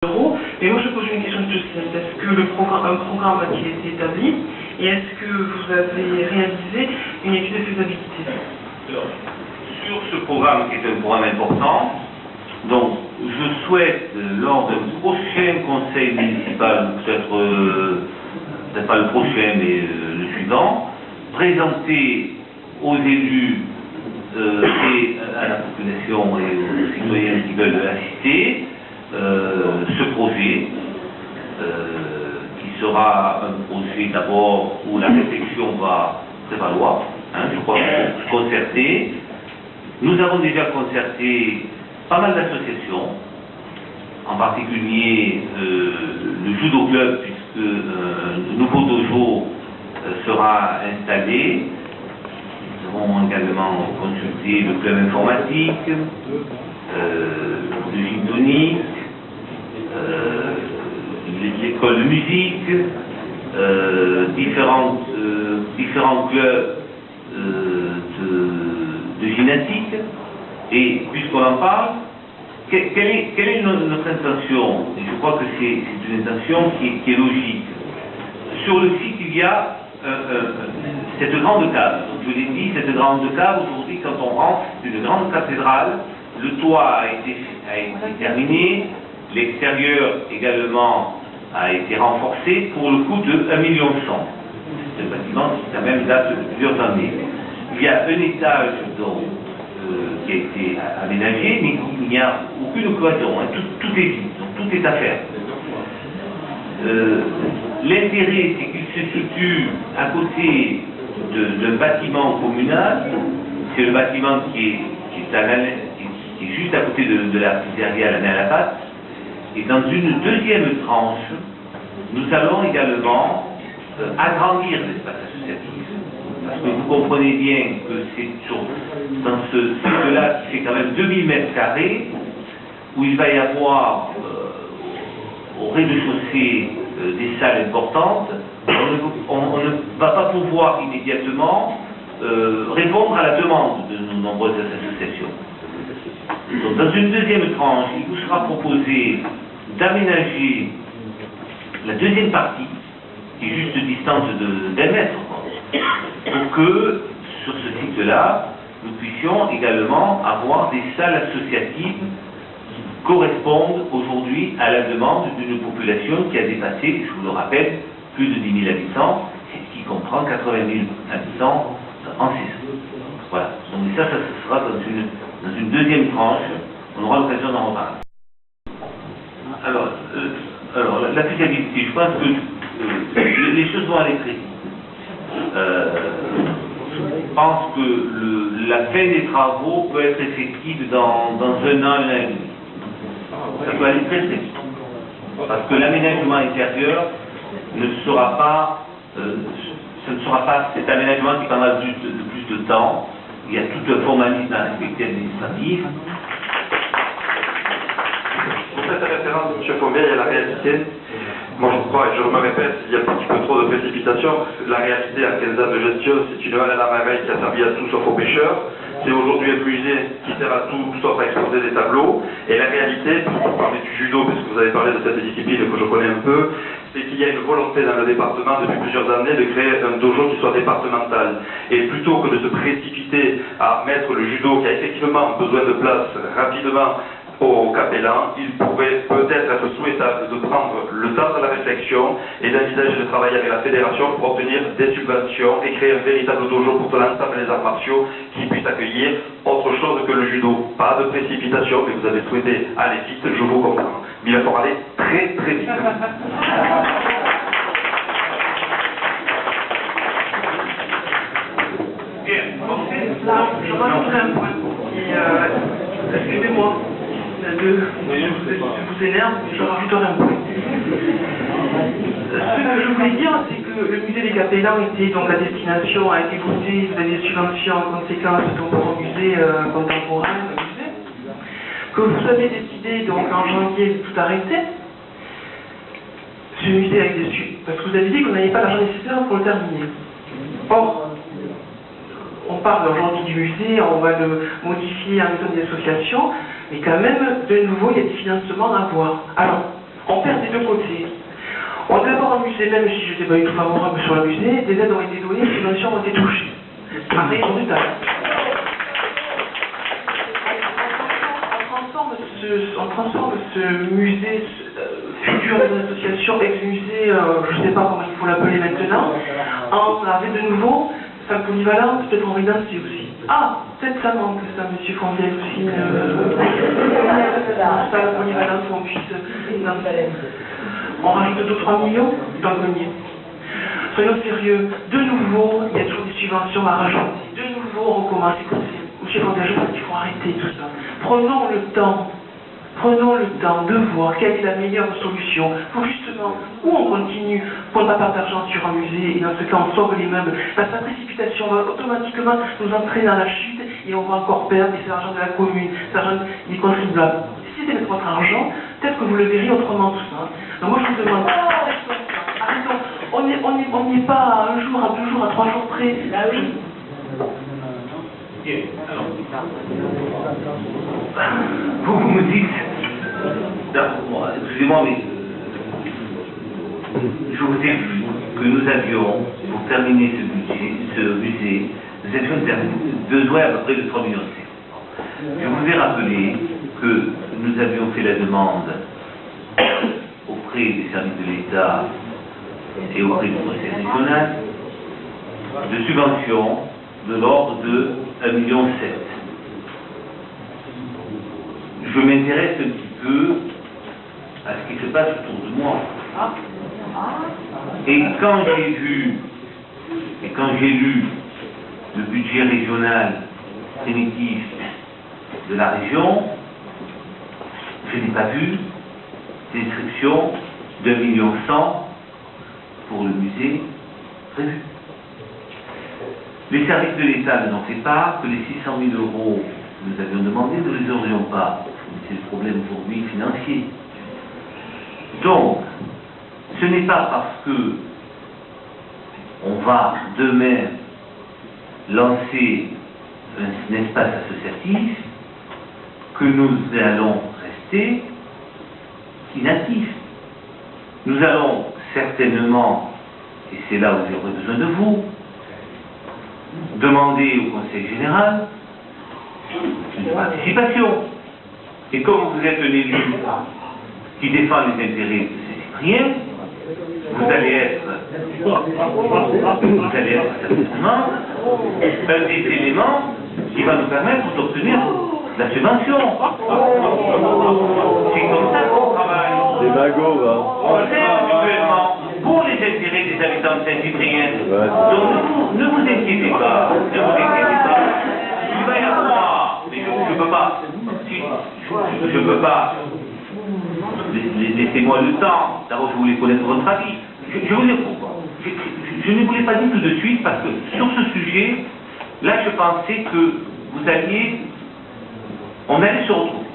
euros. Mais moi je pose une question de simple. Est-ce que un programme qui a été établi et est-ce que vous avez réalisé une étude de faisabilité? Alors, sur ce programme qui est un programme important, donc je souhaite lors d'un prochain conseil municipal, peut-être pas le prochain mais le suivant, présenter aux élus et à la population et aux citoyens qui veulent assister ce projet qui sera un projet d'abord où la réflexion va prévaloir, je crois, concerté. Nous avons déjà concerté pas mal d'associations, en particulier le judo club, puisque un nouveau dojo sera installé. Nous avons également consulté le club informatique, le gym tonique, l'école de musique, différents clubs de gymnastique. Et puisqu'on en parle, quelle est notre intention? Et je crois que c'est une intention qui est logique. Sur le site, il y a cette grande cave. Je l'ai dit, cette grande cave, aujourd'hui, quand on rentre, c'est une grande cathédrale. Le toit a été terminé, l'extérieur également a été renforcé pour le coût de 1,1 million. C'est un bâtiment qui quand même date de plusieurs années. Il y a un étage donc, qui a été aménagé, mais il n'y a aucune cloison, tout est vide, donc tout est à faire. L'intérêt, c'est qu'il se situe à côté d'un bâtiment communal. C'est le bâtiment qui est juste à côté de la pizzeria La Main à la Pâte. Et dans une deuxième tranche, nous allons également agrandir l'espace associatif. Parce que vous comprenez bien que c'est dans ce site-là qui fait quand même 2000 mètres carrés, où il va y avoir au rez-de-chaussée des salles importantes. On ne va pas pouvoir immédiatement répondre à la demande de nos nombreuses associations. Donc, dans une deuxième tranche, il vous sera proposé d'aménager la deuxième partie, qui est juste distante d'1 mètre, pour que, sur ce site-là, nous puissions également avoir des salles associatives qui correspondent aujourd'hui à la demande d'une population qui a dépassé, je vous le rappelle, plus de 10 000 habitants, et qui comprend 80 000 habitants en Cécile. Voilà. Donc ça sera dans une deuxième tranche. On aura l'occasion d'en reparler. Alors la faisabilité, je pense que les choses vont aller très vite. Je pense que la fin des travaux peut être effective dans 1 an, 1 an et demi. Ça peut aller très très vite. Parce que l'aménagement intérieur ne sera pas, ce ne sera pas cet aménagement qui prendra plus de temps. Il y a tout un formalisme à respecter administratif. Pour cette référence de M. Fauvet, il y a la réalité. Moi je crois, et je me répète, il y a un petit peu trop de précipitation. La réalité, à 15 ans de gestion, c'est une halle à la merveille qui a servi à tout sauf aux pêcheurs. C'est aujourd'hui un musée qui sert à tout sauf à exposer des tableaux. Et la réalité, pour parler du judo, parce que vous avez parlé de cette discipline que je connais un peu, c'est qu'il y a une volonté dans le département depuis plusieurs années de créer un dojo qui soit départemental. Et plutôt que de se précipiter à mettre le judo, qui a effectivement besoin de place rapidement au capellan, il pourrait peut-être être souhaitable de prendre le temps de la réflexion et d'envisager de travailler avec la fédération pour obtenir des subventions et créer un véritable dojo pour l'ensemble des arts martiaux qui puisse accueillir autre chose que le judo. Pas de précipitation, mais vous avez souhaité aller vite, je vous comprends. Mais il faut aller très très vite. Bien, je rajouterai un point. Excusez-moi. Je vous énerve, mais je rajouterai un point. Ce que je voulais dire, c'est que le musée des Capellans était donc la destination, a été votée, vous avez des subventions en conséquence donc, pour un musée contemporain, un musée, que vous avez décidé donc en janvier de tout arrêter. Ce musée a été déçu, parce que vous avez dit qu'on n'avait pas l'argent nécessaire pour le terminer. Or, on parle aujourd'hui du musée, on va le modifier en mettant des associations, mais quand même, de nouveau, il y a des financements à avoir. Alors, disais, même si je n'étais pas du tout favorable sur le musée, des aides ont été données, les subventions ont été touchées. Pareil, en détail. On transforme ce musée futur d'une association, ex-musée, je ne sais pas comment il faut l'appeler maintenant, en avec de nouveau salle polyvalente, peut-être en rédemption aussi. Ah, peut-être ça manque, ça, monsieur Fonvielle aussi. Salle polyvalente où on puisse. On rajoute 2-3 millions, dans le grenier. Soyons sérieux, de nouveau, il y a toujours des subventions à rajouter. De nouveau, on recommence. Écoutez, monsieur Fonvielle, je pense qu'il faut arrêter tout ça. Prenons le temps de voir quelle est la meilleure solution pour justement où on continue, pour ne pas perdre d'argent sur un musée et dans ce cas on sauve les meubles. Parce que la précipitation va automatiquement nous entraîner dans la chute et on va encore perdre, et c'est l'argent de la commune, c'est l'argent des contribuables. Si c'était votre argent, peut-être que vous le verriez autrement tout ça. Donc moi je vous demande, arrêtons, on n'y est pas à 1 jour, à 2 jours, à 3 jours près. Ah oui. Bien, alors. Vous me dites, excusez-moi, mais je vous ai dit que nous avions, pour terminer ce musée, nous avions besoin à peu près de 3 millions d'euros. Je vous ai rappelé que nous avions fait la demande auprès des services de l'État et auprès du conseil régional de subventions de l'ordre de 1,7 million. Je m'intéresse un petit peu à ce qui se passe autour de moi. Et quand j'ai lu le budget régional primitif de la région, je n'ai pas vu d'inscription d'1,1 million pour le musée prévu. Les services de l'État ne n'ont fait pas que les 600 000 euros que nous avions demandé, nous ne les aurions pas. C'est le problème aujourd'hui financier. Donc, ce n'est pas parce que on va demain lancer un espace associatif que nous allons rester inactifs. Nous allons certainement, et c'est là où j'aurai besoin de vous, demander au Conseil général une participation. Et comme vous êtes un élu qui défend les intérêts de ces citoyens, vous allez être certainement un des éléments qui va nous permettre d'obtenir la subvention. C'est comme ça qu'on travaille. Des magots, hein. On fait mutuellement pour les intérêts des habitants de Saint-Cyprien. Donc ne vous inquiétez pas, ne vous inquiétez pas. Il va y avoir, mais je ne peux pas, je ne peux pas, laissez-moi le temps. D'abord, je voulais connaître votre avis. Je vous ai pourquoi. Je ne vous l'ai pas dit tout de suite parce que sur ce sujet, là, je pensais que on allait se retrouver.